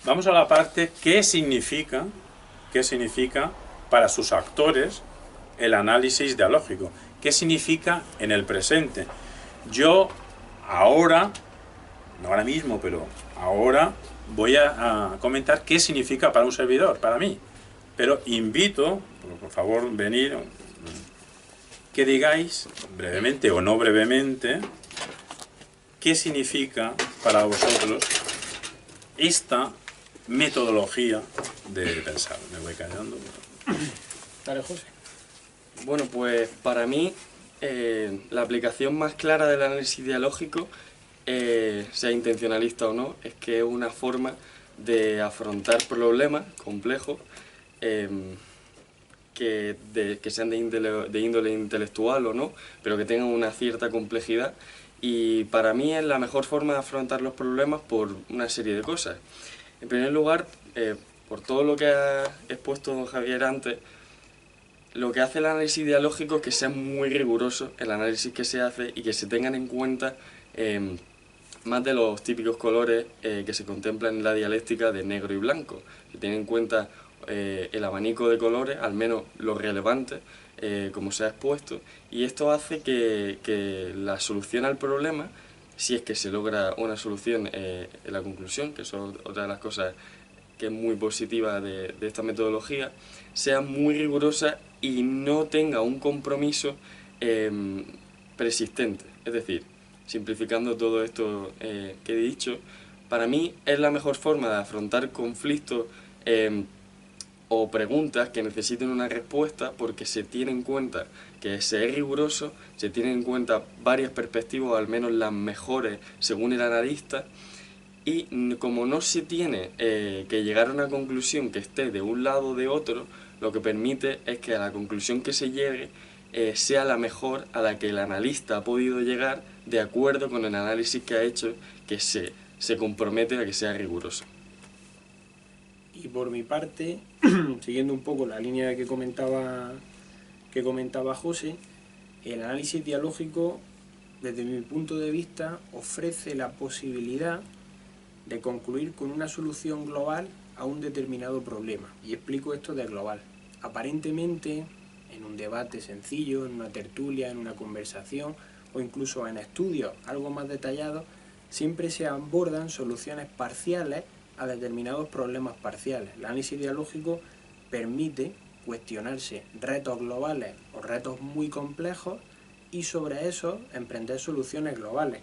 Vamos a la parte qué significa para sus actores el análisis dialógico. ¿Qué significa en el presente? Yo ahora, no ahora mismo, pero ahora voy a comentar qué significa para un servidor, para mí. Pero invito, por favor, venir, que digáis, brevemente o no brevemente, qué significa para vosotros esta metodología de pensar. Me voy callando. Dale, José. Bueno, pues para mí la aplicación más clara del análisis dialógico, sea intencionalista o no, es que es una forma de afrontar problemas complejos que sean de índole intelectual o no, pero que tengan una cierta complejidad. Y para mí es la mejor forma de afrontar los problemas por una serie de cosas. En primer lugar, por todo lo que ha expuesto don Javier antes, lo que hace el análisis dialógico es que sea muy riguroso el análisis que se hace y que se tengan en cuenta más de los típicos colores que se contemplan en la dialéctica de negro y blanco. Se tiene en cuenta el abanico de colores, al menos lo relevante, como se ha expuesto, y esto hace que la solución al problema, si es que se logra una solución en la conclusión, que eso es otra de las cosas que es muy positiva de esta metodología, sea muy rigurosa y no tenga un compromiso persistente. Es decir, simplificando todo esto que he dicho, para mí es la mejor forma de afrontar conflictos o preguntas que necesiten una respuesta, porque se tiene en cuenta que se es riguroso, se tienen en cuenta varias perspectivas, o al menos las mejores según el analista, y como no se tiene que llegar a una conclusión que esté de un lado o de otro, lo que permite es que a la conclusión que se llegue sea la mejor a la que el analista ha podido llegar de acuerdo con el análisis que ha hecho, que se compromete a que sea riguroso. Y por mi parte, siguiendo un poco la línea que comentaba José, el análisis dialógico, desde mi punto de vista, ofrece la posibilidad de concluir con una solución global a un determinado problema. Y explico esto de global. Aparentemente, en un debate sencillo, en una tertulia, en una conversación o incluso en estudios algo más detallados, siempre se abordan soluciones parciales a determinados problemas parciales. El análisis dialógico permite cuestionarse retos globales o retos muy complejos y sobre eso emprender soluciones globales,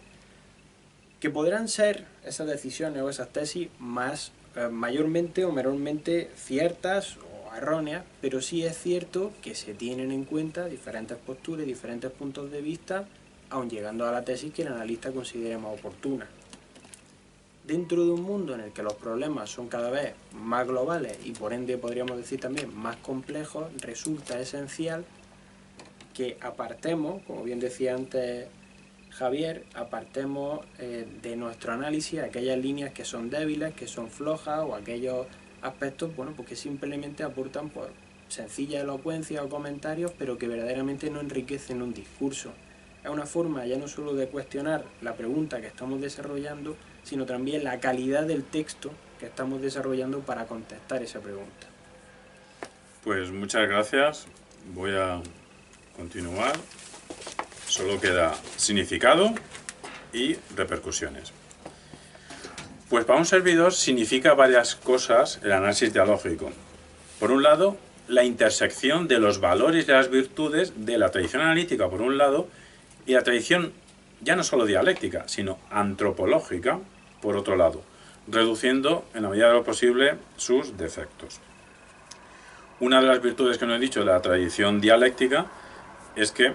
que podrán ser esas decisiones o esas tesis mayormente o menormente ciertas o erróneas, pero sí es cierto que se tienen en cuenta diferentes posturas y diferentes puntos de vista, aun llegando a la tesis que el analista considere más oportuna. Dentro de un mundo en el que los problemas son cada vez más globales y por ende podríamos decir también más complejos, resulta esencial que apartemos, como bien decía antes Javier, apartemos de nuestro análisis aquellas líneas que son débiles, que son flojas, o aquellos aspectos, bueno, pues que simplemente aportan por sencilla elocuencia o comentarios, pero que verdaderamente no enriquecen un discurso. Es una forma ya no solo de cuestionar la pregunta que estamos desarrollando, sino también la calidad del texto que estamos desarrollando para contestar esa pregunta. Pues muchas gracias. Voy a continuar. Solo queda significado y repercusiones. Pues para un servidor significa varias cosas el análisis dialógico. Por un lado, la intersección de los valores y las virtudes de la tradición analítica, por un lado, y la tradición ya no solo dialéctica, sino antropológica, por otro lado, reduciendo en la medida de lo posible sus defectos. Una de las virtudes que no he dicho de la tradición dialéctica es que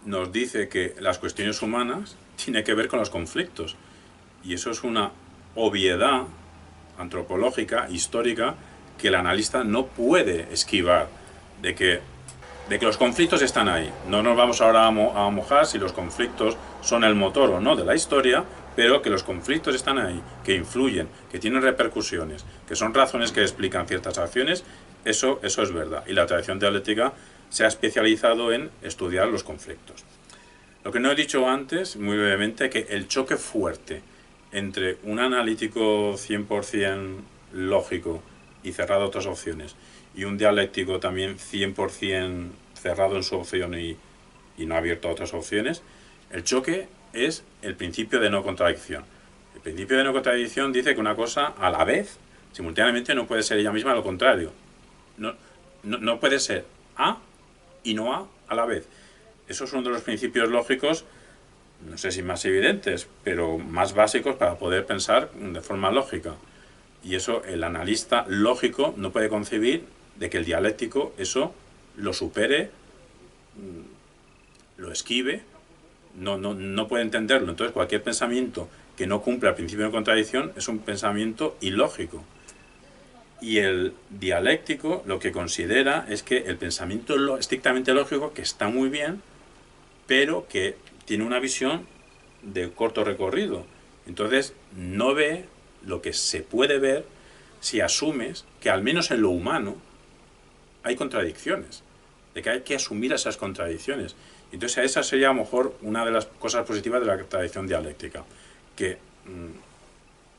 nos dice que las cuestiones humanas tienen que ver con los conflictos. Y eso es una obviedad antropológica, histórica, que el analista no puede esquivar, de que los conflictos están ahí. No nos vamos ahora a mojar si los conflictos son el motor o no de la historia, pero que los conflictos están ahí, que influyen, que tienen repercusiones, que son razones que explican ciertas acciones, eso es verdad. Y la tradición dialéctica se ha especializado en estudiar los conflictos. Lo que no he dicho antes, muy brevemente, que el choque fuerte entre un analítico 100% lógico y cerrado a otras opciones y un dialéctico también 100% cerrado en su opción y no abierto a otras opciones, el choque es el principio de no contradicción. El principio de no contradicción dice que una cosa a la vez, simultáneamente, no puede ser ella misma lo contrario. No puede ser A y no a la vez. Eso es uno de los principios lógicos, no sé si más evidentes, pero más básicos para poder pensar de forma lógica. Y eso el analista lógico no puede concebir de que el dialéctico eso lo supere, lo esquive, no puede entenderlo. Entonces cualquier pensamiento que no cumpla el principio de contradicción es un pensamiento ilógico. Y el dialéctico lo que considera es que el pensamiento estrictamente lógico, que está muy bien, pero que tiene una visión de corto recorrido. Entonces no ve lo que se puede ver si asumes que al menos en lo humano hay contradicciones, de que hay que asumir esas contradicciones. Entonces esa sería a lo mejor una de las cosas positivas de la tradición dialéctica, que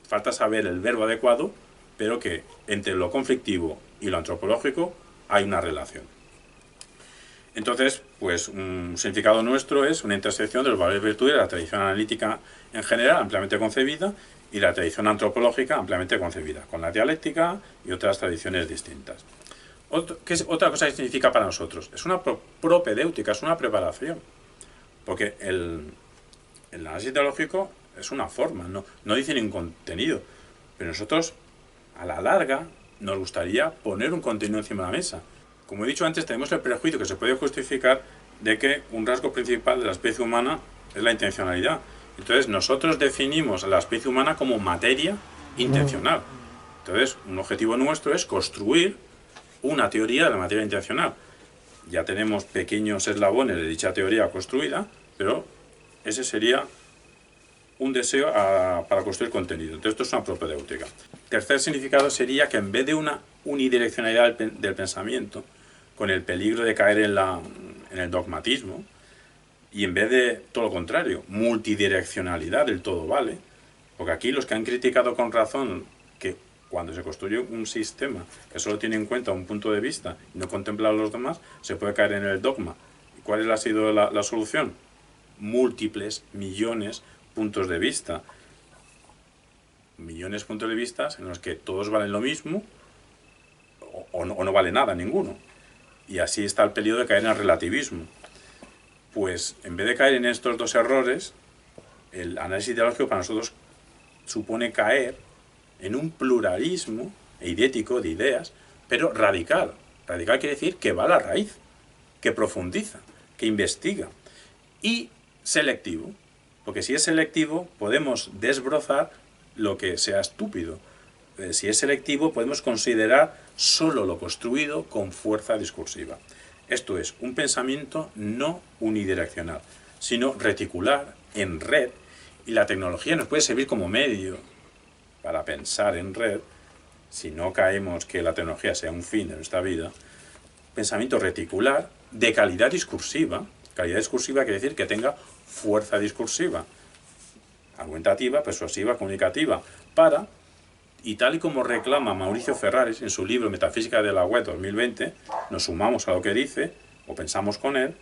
falta saber el verbo adecuado, pero que entre lo conflictivo y lo antropológico hay una relación. Entonces, pues un significado nuestro es una intersección de los valores y virtudes de la tradición analítica en general, ampliamente concebida, y la tradición antropológica ampliamente concebida, con la dialéctica y otras tradiciones distintas. ¿Qué es otra cosa que significa para nosotros? Es una propedéutica, es una preparación. Porque el análisis teológico es una forma, no dice ningún contenido. Pero nosotros, a la larga, nos gustaría poner un contenido encima de la mesa. Como he dicho antes, tenemos el prejuicio que se puede justificar de que un rasgo principal de la especie humana es la intencionalidad. Entonces, nosotros definimos a la especie humana como materia intencional. Entonces, un objetivo nuestro es construir una teoría de la materia intencional. Ya tenemos pequeños eslabones de dicha teoría construida, pero ese sería un deseo para construir contenido. Entonces esto es una propedéutica. Tercer significado sería que en vez de una unidireccionalidad del pensamiento, con el peligro de caer en el dogmatismo, y en vez de todo lo contrario, multidireccionalidad del todo vale, porque aquí los que han criticado con razón que cuando se construye un sistema que solo tiene en cuenta un punto de vista y no contempla a los demás, se puede caer en el dogma. ¿Y cuál ha sido la solución? Múltiples, millones puntos de vista. Millones de puntos de vista en los que todos valen lo mismo o no vale nada, ninguno. Y así está el peligro de caer en el relativismo. Pues en vez de caer en estos dos errores, el análisis ideológico para nosotros supone caer en un pluralismo eidético de ideas, pero radical. Radical quiere decir que va a la raíz, que profundiza, que investiga. Y selectivo, porque si es selectivo podemos desbrozar lo que sea estúpido. Si es selectivo podemos considerar solo lo construido con fuerza discursiva. Esto es un pensamiento no unidireccional, sino reticular, en red, y la tecnología nos puede servir como medio para pensar en red, si no caemos que la tecnología sea un fin de nuestra vida. Pensamiento reticular de calidad discursiva. Calidad discursiva quiere decir que tenga fuerza discursiva, argumentativa, persuasiva, comunicativa, para, y tal y como reclama Mauricio Ferraris en su libro Metafísica de la Web 2020, nos sumamos a lo que dice, o pensamos con él,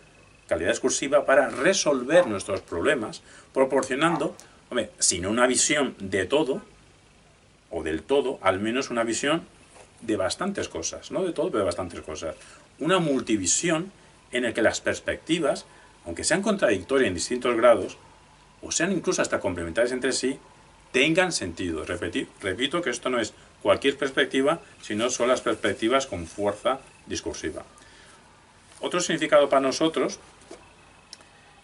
calidad discursiva para resolver nuestros problemas, proporcionando, si no una visión de todo, o del todo, al menos una visión de bastantes cosas, no de todo, pero de bastantes cosas. Una multivisión en la que las perspectivas, aunque sean contradictorias en distintos grados, o sean incluso hasta complementarias entre sí, tengan sentido. Repito que esto no es cualquier perspectiva, sino son las perspectivas con fuerza discursiva. Otro significado para nosotros,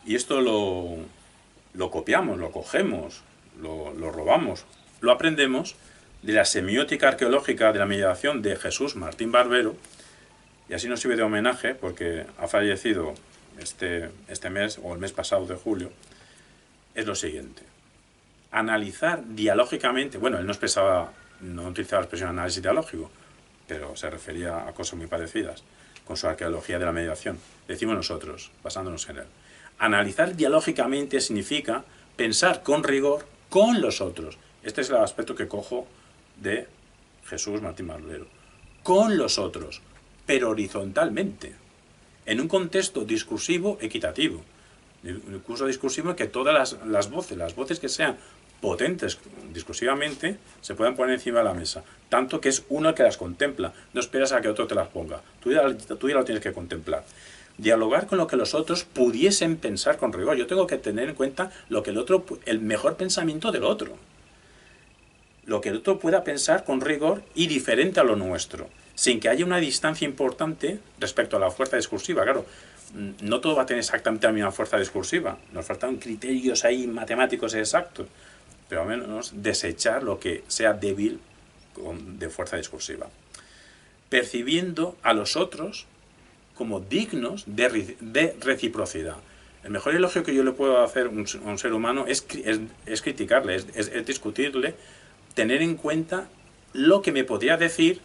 y esto lo copiamos, lo cogemos, lo robamos, lo aprendemos de la semiótica arqueológica de la mediación de Jesús Martín Barbero, y así nos sirve de homenaje porque ha fallecido este mes, o el mes pasado de julio. Es lo siguiente: analizar dialógicamente, bueno, él no utilizaba la expresión análisis dialógico, pero se refería a cosas muy parecidas con su arqueología de la mediación. Decimos nosotros, basándonos en él. Analizar dialógicamente significa pensar con rigor con los otros. Este es el aspecto que cojo de Jesús Martín Barbero. Con los otros, pero horizontalmente, en un contexto discursivo equitativo. Un curso discursivo en que todas las voces que sean potentes discursivamente, se puedan poner encima de la mesa. Tanto que es uno el que las contempla, no esperas a que otro te las ponga. Tú ya lo tienes que contemplar. Dialogar con lo que los otros pudiesen pensar con rigor. Yo tengo que tener en cuenta lo que el mejor pensamiento del otro. Lo que el otro pueda pensar con rigor y diferente a lo nuestro, sin que haya una distancia importante respecto a la fuerza discursiva. Claro, no todo va a tener exactamente la misma fuerza discursiva. Nos faltan criterios ahí matemáticos exactos, pero al menos desechar lo que sea débil de fuerza discursiva. Percibiendo a los otros como dignos de reciprocidad. El mejor elogio que yo le puedo hacer a un ser humano es criticarle, es discutirle, tener en cuenta lo que me podría decir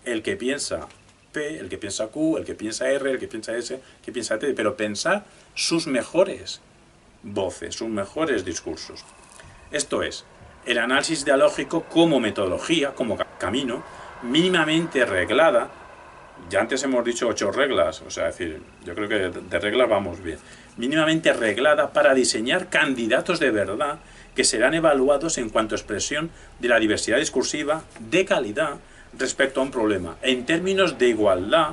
el que piensa P, el que piensa Q, el que piensa R, el que piensa S, el que piensa T, pero pensar sus mejores voces, sus mejores discursos. Esto es, el análisis dialógico como metodología, como camino, mínimamente reglada. Ya antes hemos dicho 8 reglas, o sea, es decir, yo creo que de reglas vamos bien. Mínimamente reglada para diseñar candidatos de verdad que serán evaluados en cuanto a expresión de la diversidad discursiva de calidad respecto a un problema, en términos de igualdad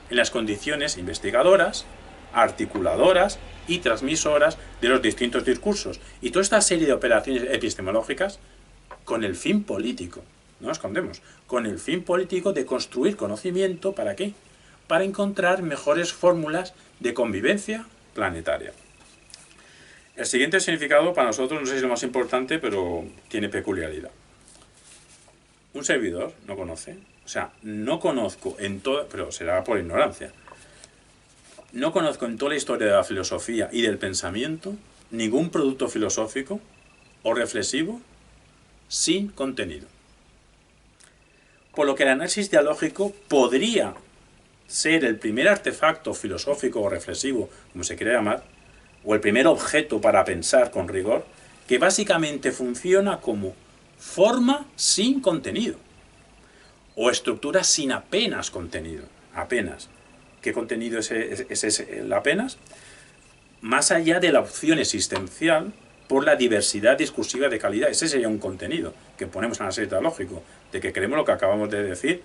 en las condiciones investigadoras, articuladoras y transmisoras de los distintos discursos. Y toda esta serie de operaciones epistemológicas con el fin político, no nos escondemos, con el fin político de construir conocimiento, ¿para qué? Para encontrar mejores fórmulas de convivencia planetaria. El siguiente significado para nosotros, no sé si es lo más importante, pero tiene peculiaridad. Un servidor no conoce, o sea, no conozco en toda, pero será por ignorancia, no conozco en toda la historia de la filosofía y del pensamiento ningún producto filosófico o reflexivo sin contenido. Por lo que el análisis dialógico podría ser el primer artefacto filosófico o reflexivo, como se quiera llamar, o el primer objeto para pensar con rigor, que básicamente funciona como forma sin contenido, o estructura sin apenas contenido. Apenas. ¿Qué contenido es el apenas? Más allá de la opción existencial por la diversidad discursiva de calidad. Ese sería un contenido que ponemos en el análisis dialógico, de que creemos lo que acabamos de decir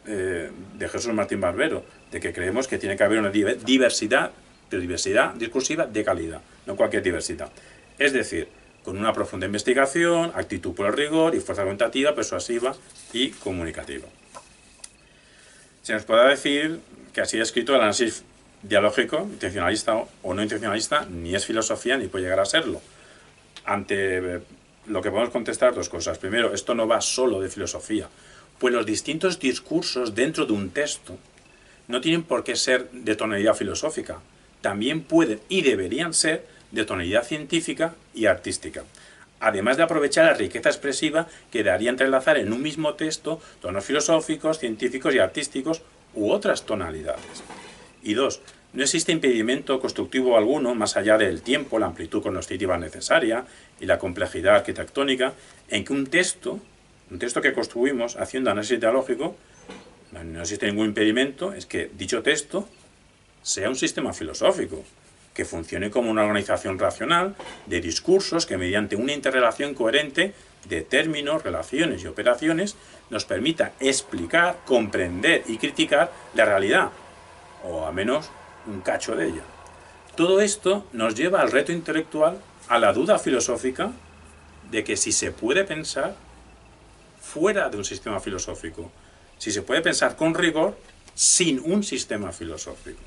de Jesús Martín Barbero, de que creemos que tiene que haber una diversidad, pero diversidad discursiva de calidad, no cualquier diversidad. Es decir, con una profunda investigación, actitud por el rigor y fuerza argumentativa, persuasiva y comunicativa. Se nos podrá decir que así escrito el análisis dialógico, intencionalista o no intencionalista, ni es filosofía ni puede llegar a serlo. Ante lo que podemos contestar dos cosas. Primero, esto no va solo de filosofía, pues los distintos discursos dentro de un texto no tienen por qué ser de tonalidad filosófica. También pueden y deberían ser de tonalidad científica y artística. Además de aprovechar la riqueza expresiva que daría entrelazar en un mismo texto tonos filosóficos, científicos y artísticos u otras tonalidades. Y dos, no existe impedimento constructivo alguno más allá del tiempo, la amplitud cognoscitiva necesaria y la complejidad arquitectónica en que un texto que construimos haciendo análisis dialógico, no existe ningún impedimento, es que dicho texto sea un sistema filosófico, que funcione como una organización racional de discursos que mediante una interrelación coherente de términos, relaciones y operaciones nos permita explicar, comprender y criticar la realidad, o al menos un cacho de ella. Todo esto nos lleva al reto intelectual, a la duda filosófica de que si se puede pensar fuera de un sistema filosófico, si se puede pensar con rigor sin un sistema filosófico.